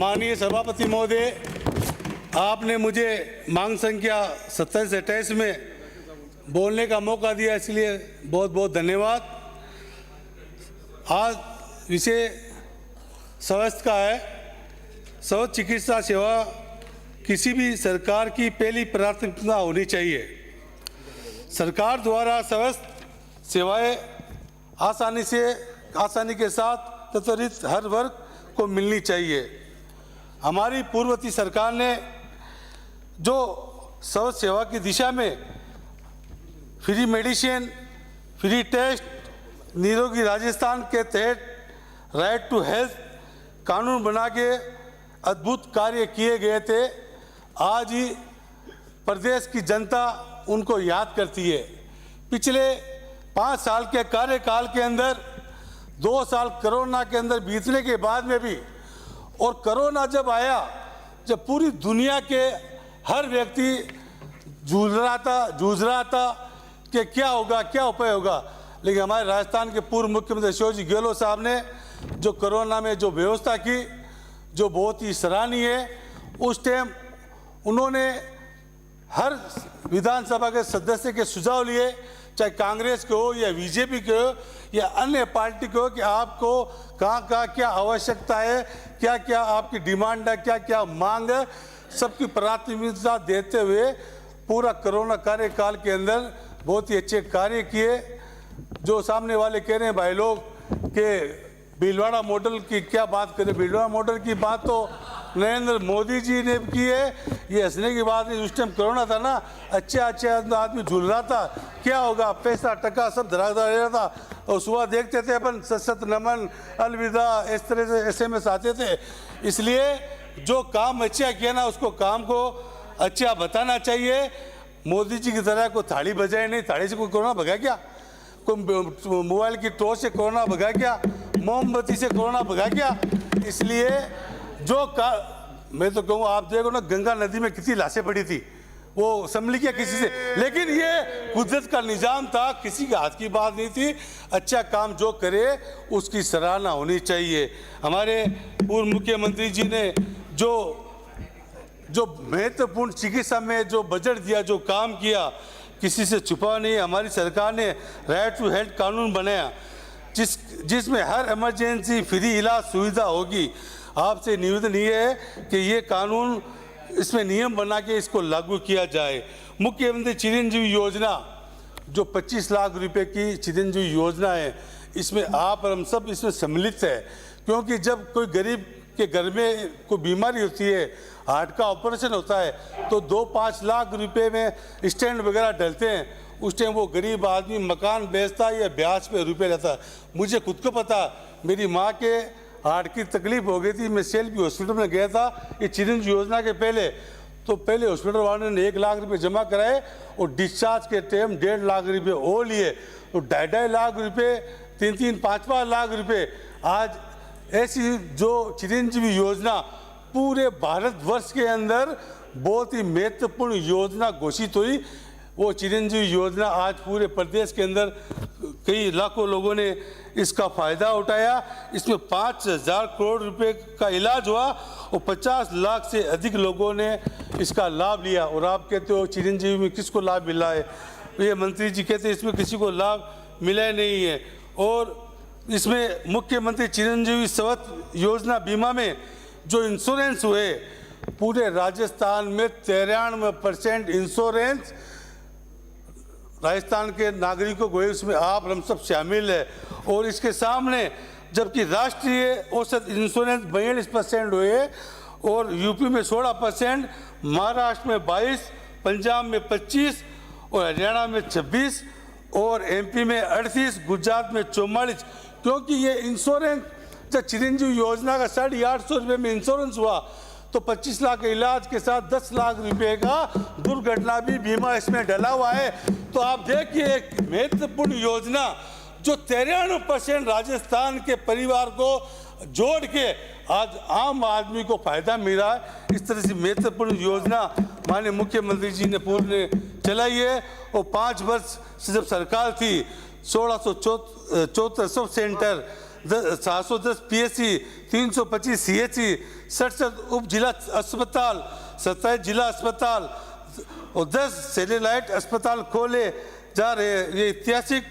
माननीय सभापति महोदय, आपने मुझे मांग संख्या 27 से 28 में बोलने का मौका दिया, इसलिए बहुत बहुत धन्यवाद। आज विषय स्वास्थ्य का है। स्वास्थ्य चिकित्सा सेवा किसी भी सरकार की पहली प्राथमिकता होनी चाहिए। सरकार द्वारा स्वास्थ्य सेवाएं आसानी के साथ त्वरित हर वर्ग को मिलनी चाहिए। हमारी पूर्ववर्ती सरकार ने जो स्वास्थ्य सेवा की दिशा में फ्री मेडिसिन, फ्री टेस्ट, निरोगी राजस्थान के तहत राइट टू हेल्थ कानून बना के अद्भुत कार्य किए गए थे। आज ही प्रदेश की जनता उनको याद करती है। पिछले 5 साल के कार्यकाल के अंदर 2 साल कोरोना के अंदर बीतने के बाद में भी, और कोरोना जब आया, जब पूरी दुनिया के हर व्यक्ति जूझ रहा था कि क्या होगा, क्या उपाय होगा, लेकिन हमारे राजस्थान के पूर्व मुख्यमंत्री अशोक जी गहलोत साहब ने जो कोरोना में जो व्यवस्था की, जो बहुत ही सराहनीय है। उस टाइम उन्होंने हर विधानसभा के सदस्य के सुझाव लिए, चाहे कांग्रेस के हो या बीजेपी के हो या अन्य पार्टी के हो, कि आपको कहाँ क्या आवश्यकता है, क्या क्या आपकी डिमांड है, क्या क्या मांग है, सबकी प्राथमिकता देते हुए पूरा कोरोना कार्यकाल के अंदर बहुत ही अच्छे कार्य किए। जो सामने वाले कह रहे हैं भाई लोग कि भीलवाड़ा मॉडल की क्या बात करें, भीलवाड़ा मॉडल की बात तो नरेंद्र मोदी जी ने की है। ये हंसने की बात नहीं, उस टाइम कोरोना था ना, अच्छा आदमी झूल रहा था, क्या होगा, पैसा टका सब धराधा रहा था, और सुबह देखते थे अपन सत नमन अलविदा, इस तरह से SMS आते थे। इसलिए जो काम अच्छा किया ना, उसको काम को अच्छा बताना चाहिए। मोदी जी की तरह कोई थाली बजाए नहीं, थाली से कोई कोरोना भगा क्या, कोई मोबाइल की टॉर्च से कोरोना भगा क्या, मोमबत्ती से कोरोना भगा क्या। इसलिए मैं तो कहूँ, आप देखो ना, गंगा नदी में कितनी लाशें पड़ी थी, वो संभली क्या किसी से, लेकिन ये कुदरत का निजाम था, किसी के हाथ की बात नहीं थी। अच्छा काम जो करे उसकी सराहना होनी चाहिए। हमारे पूर्व मुख्यमंत्री जी ने जो महत्वपूर्ण चिकित्सा में जो बजट दिया, जो काम किया, किसी से छुपा नहीं। हमारी सरकार ने राइट टू हेल्थ कानून बनाया, जिसमें हर इमरजेंसी फ्री इलाज सुविधा होगी। आपसे निवेदन ये है कि ये कानून, इसमें नियम बना के इसको लागू किया जाए। मुख्यमंत्री चिरंजीवी योजना जो 25 लाख रुपए की चिरंजीवी योजना है, इसमें आप और हम सब इसमें सम्मिलित है। क्योंकि जब कोई गरीब के घर में कोई बीमारी होती है, हार्ट का ऑपरेशन होता है, तो 2-5 लाख रुपए में स्टैंड वगैरह डलते हैं। उस टाइम वो गरीब आदमी मकान बेचता है या ब्याज पे रुपये लेता। मुझे खुद को पता, मेरी माँ के हार्ट की तकलीफ हो गई थी, मैं CLP हॉस्पिटल में गया था ये चिरंजीवी योजना के पहले। तो पहले हॉस्पिटल वालों ने 1 लाख रुपए जमा कराए और डिस्चार्ज के टाइम 1.5 लाख रुपए और लिए, तो 2.5 लाख रुपए, 3-3, 5-5 लाख रुपए। आज ऐसी जो चिरंजीवी योजना पूरे भारतवर्ष के अंदर बहुत ही महत्वपूर्ण योजना घोषित हुई। वो चिरंजीवी योजना आज पूरे प्रदेश के अंदर कई लाखों लोगों ने इसका फ़ायदा उठाया। इसमें 5,000 करोड़ रुपए का इलाज हुआ और 50 लाख से अधिक लोगों ने इसका लाभ लिया। और आप कहते हो चिरंजीवी में किसको लाभ मिला है, ये मंत्री जी कहते हैं इसमें किसी को लाभ मिला ही नहीं है। और इसमें मुख्यमंत्री चिरंजीवी स्वास्थ्य योजना बीमा में जो इंश्योरेंस हुए, पूरे राजस्थान में 93% इंश्योरेंस राजस्थान के नागरिकों को, उसमें आप हम सब शामिल है। और इसके सामने जबकि राष्ट्रीय औसत इंश्योरेंस 42% हुए, और यूपी में 16%, महाराष्ट्र में 22%, पंजाब में 25% और हरियाणा में 26% और MP में 38%, गुजरात में 44%। क्योंकि ये इंश्योरेंस जब चिरंजीवी योजना का 850 रुपये में इंश्योरेंस हुआ, तो 25 लाख के इलाज के साथ 10 लाख रुपए का दुर्घटना भी बीमा इसमें डला हुआ है। तो आप देखिए, एक महत्वपूर्ण योजना जो 93% राजस्थान के परिवार को जोड़ के आज आम आदमी को फायदा मिल रहा है। इस तरह से महत्वपूर्ण योजना माननीय मुख्यमंत्री जी ने पूर्व ने चलाई है। और 5 वर्ष से जब सरकार थी, 1674 सब सेंटर 710 PSC, 325 CHC, 67 उप जिला अस्पताल, 27 जिला अस्पताल और 10 सैटेलाइट अस्पताल खोले जा रहे हैं। ये ऐतिहासिक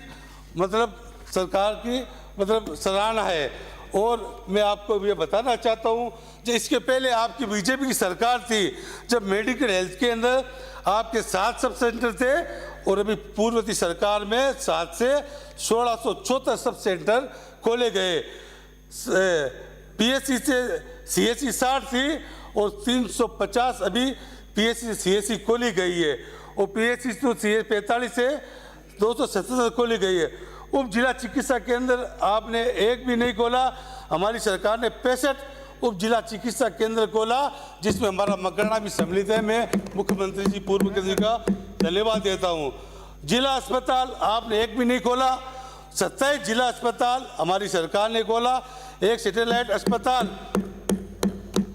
मतलब सरकार की मतलब सराहना है। और मैं आपको ये बताना चाहता हूँ, जो इसके पहले आपकी बीजेपी की सरकार थी, जब मेडिकल हेल्थ के अंदर आपके 7 सब सेंटर थे और अभी पूर्ववर्ती सरकार में 7 से 1674 सब सेंटर खोले गए। PSC से CHC 60 थी और 350 अभी PSC CHC खोली गई है और PSC तो 45 से 277 खोली गई है। उप जिला चिकित्सा केंद्र आपने एक भी नहीं खोला। हमारी सरकार ने 65 उप जिला चिकित्सा केंद्र खोला, जिसमें हमारा मकरना भी सम्मिलित है। मैं मुख्यमंत्री जी, पूर्व मुख्यमंत्री का धन्यवाद देता हूँ। जिला अस्पताल आपने एक भी नहीं खोला। 27 जिला अस्पताल हमारी सरकार ने खोला। एक सैटेलाइट अस्पताल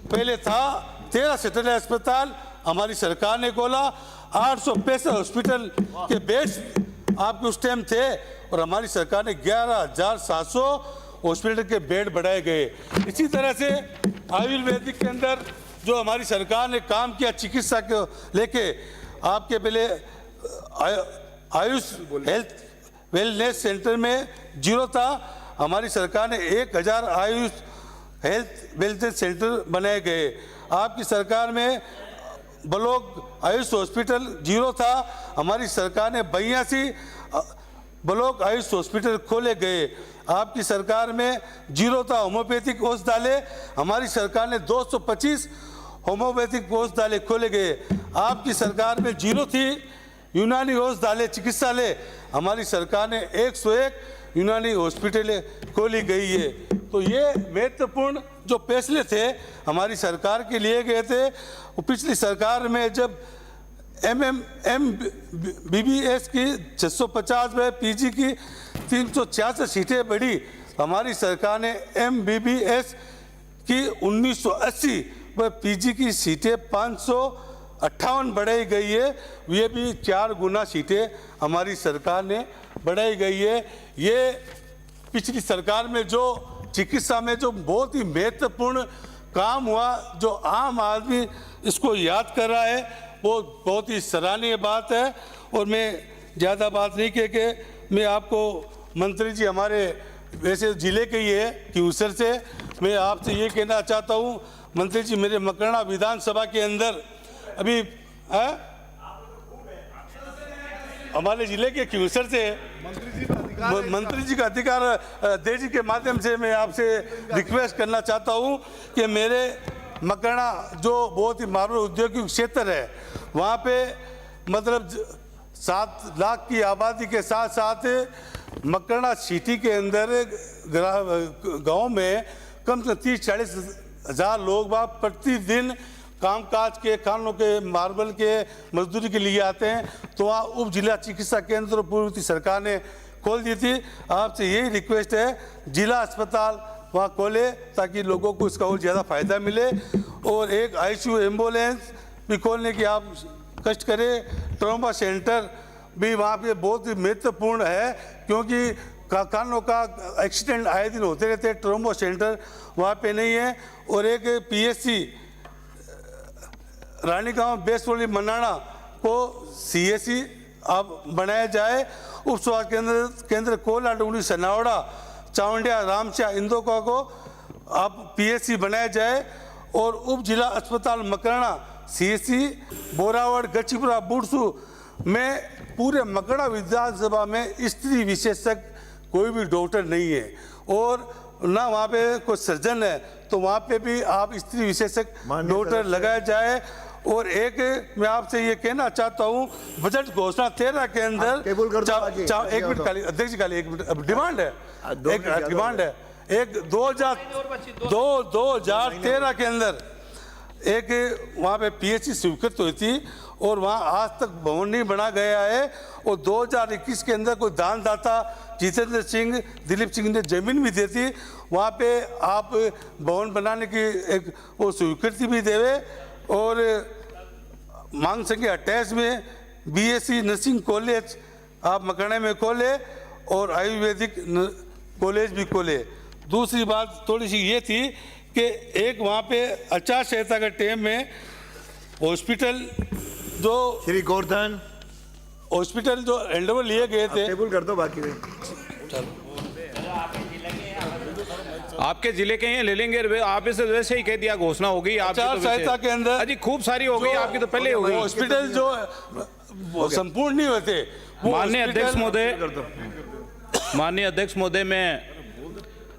पहले था, 13 सैटेलाइट अस्पताल हमारी सरकार ने खोला। 865 हॉस्पिटल के बेड्स आपके उस टाइम थे और हमारी सरकार ने 11,700 हॉस्पिटल के बेड बढ़ाए गए। इसी तरह से आयुर्वेदिक के अंदर जो हमारी सरकार ने काम किया चिकित्सा को लेके, आपके पहले आयुष हेल्थ वेलनेस सेंटर में 0 था। हमारी सरकार ने 1000 आयुष हेल्थ वेलनेस सेंटर बनाए गए। आपकी सरकार में ब्लॉक आयुष हॉस्पिटल 0 था। हमारी सरकार ने 82 ब्लॉक आयुष हॉस्पिटल खोले गए। आपकी सरकार में 0 था होम्योपैथिक औषधालय। हमारी सरकार ने 225 होम्योपैथिक औषधालय खोले गए। आपकी सरकार में 0 थी यूनानी औषधालय चिकित्सालय। हमारी सरकार ने 101 यूनानी हॉस्पिटल खोली गई है। तो ये महत्वपूर्ण जो फैसले थे हमारी सरकार के लिए गए थे। पिछली सरकार में जब MBBS की 650 में, PG की 366 सीटें बढ़ी, हमारी सरकार ने MBBS की 1980 व PG की सीटें 558 बढ़ाई गई है। ये भी 4 गुना सीटें हमारी सरकार ने बढ़ाई गई है। ये पिछली सरकार में जो चिकित्सा में जो बहुत ही महत्वपूर्ण काम हुआ, जो आम आदमी इसको याद कर रहा है, वो बहुत ही सराहनीय बात है। और मैं ज़्यादा बात नहीं कह के मैं आपको, मंत्री जी हमारे वैसे ज़िले के ही है क्यूसर से, मैं आपसे ये कहना चाहता हूँ मंत्री जी, मेरे मकरना विधानसभा के अंदर अभी हमारे ज़िले के क्यूसर से मंत्री जी का अधिकार देश के माध्यम से मैं आपसे रिक्वेस्ट करना चाहता हूँ कि मेरे मकरना जो बहुत ही मार्बल औद्योगिक क्षेत्र है, वहाँ पे मतलब 7 लाख की आबादी के साथ साथ मकरना सिटी के अंदर गांव में कम से 30-40 हज़ार लोग वहाँ प्रतिदिन कामकाज के कानों के मार्बल के मजदूरी के लिए आते हैं। तो वहाँ उप जिला चिकित्सा केंद्र पूर्ववर्ती सरकार ने खोल दी थी। आपसे यही रिक्वेस्ट है जिला अस्पताल वहाँ खोले ताकि लोगों को इसका और ज़्यादा फायदा मिले। और एक ICU एम्बुलेंस भी खोलने की आप कष्ट करें। ट्रॉमा सेंटर भी वहाँ पे बहुत ही महत्वपूर्ण है, क्योंकि कानों का एक्सीडेंट आए दिन होते रहते हैं। ट्रॉमा सेंटर वहाँ पे नहीं है। और एक PSC रानीगांव बेसवली मनाना को CHC अब बनाया जाए। उप स्वास्थ्य केंद्र कोला डूंगरी सनावड़ा चावंडिया रामचा इंदोका को अब PSC बनाया जाए। और उप जिला अस्पताल मकरना CHC बोरावड़ गचीपुरा बुड़सू में पूरे मकरना विधानसभा में स्त्री विशेषज्ञ कोई भी डॉक्टर नहीं है और ना वहाँ पे कोई सर्जन है, तो वहाँ पे भी आप स्त्री विशेषज्ञ डॉक्टर लगाया जाए। और एक मैं आपसे ये कहना चाहता हूँ, बजट घोषणा 13 के अंदर एक मिनट खाली अध्यक्ष जी, खाली एक मिनट डिमांड है, एक डिमांड है। एक 2013 के अंदर एक वहाँ पे PHC स्वीकृत हुई थी और वहाँ आज तक भवन नहीं बना गया है। और 2021 के अंदर कोई दानदाता जितेंद्र सिंह, दिलीप सिंह ने जमीन भी दी थी, वहाँ पे आप भवन बनाने की एक वो स्वीकृति भी देवे। और मांग संख्या 28 में BSc नर्सिंग कॉलेज आप मकरना में खोले और आयुर्वेदिक कॉलेज भी खोले। दूसरी बात थोड़ी सी ये थी कि एक वहाँ पे आचार संहिता के टाइम में हॉस्पिटल श्री गोवर्धन जो हैंडओवर लिए गए थे, टेबल कर दो बाकी आपके जिले के हैं, ले लेंगे। आप इसे वैसे ही कह दिया, घोषणा हो गई आपकी। आचार संहिता के अंदर अजी खूब सारी हो गई, आपकी तो पहले हो गई। हॉस्पिटल जो वो संपूर्ण नहीं होते। माननीय अध्यक्ष महोदय, मैं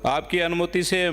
आपकी अनुमति से